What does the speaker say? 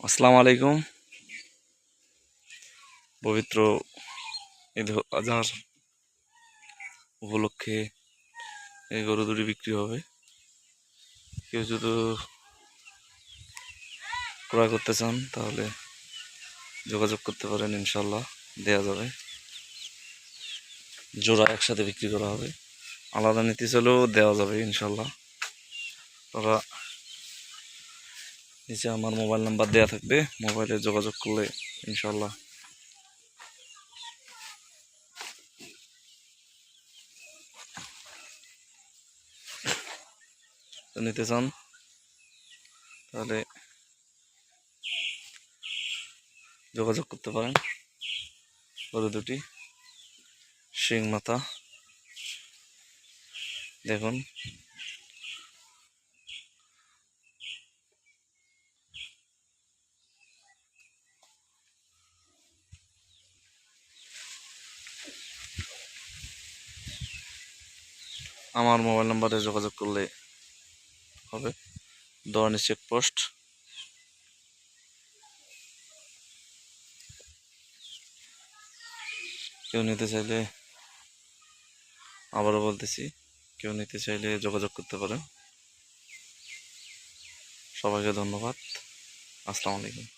আসসালামু আলাইকুম। পবিত্র ঈদ আজহার উপলক্ষে এই গরু দুটি বিক্রি হবে। কেউ যদি ক্রয় করতে চান তাহলে যোগাযোগ করতে পারেন, ইনশাল্লাহ দেয়া যাবে। জোড়া একসাথে বিক্রি করা হবে, আলাদা নিতে চাইলেও দেওয়া যাবে ইনশাল্লাহ। তারা নিচে আমার মোবাইল নাম্বার দেওয়া থাকবে, মোবাইলে যোগাযোগ করলে ইনশাল্লাহ নিতে চান তাহলে যোগাযোগ করতে পারেন। গরু দুটি শিং মাথা দেখুন। আমার মোবাইল নাম্বারে যোগাযোগ করলে হবে। দোয়ানি চেকপোস্ট। কেউ নিতে চাইলে, আবারও বলতেছি, কেউ নিতে চাইলে যোগাযোগ করতে পারেন। সবাইকে ধন্যবাদ। আসসালামু আলাইকুম।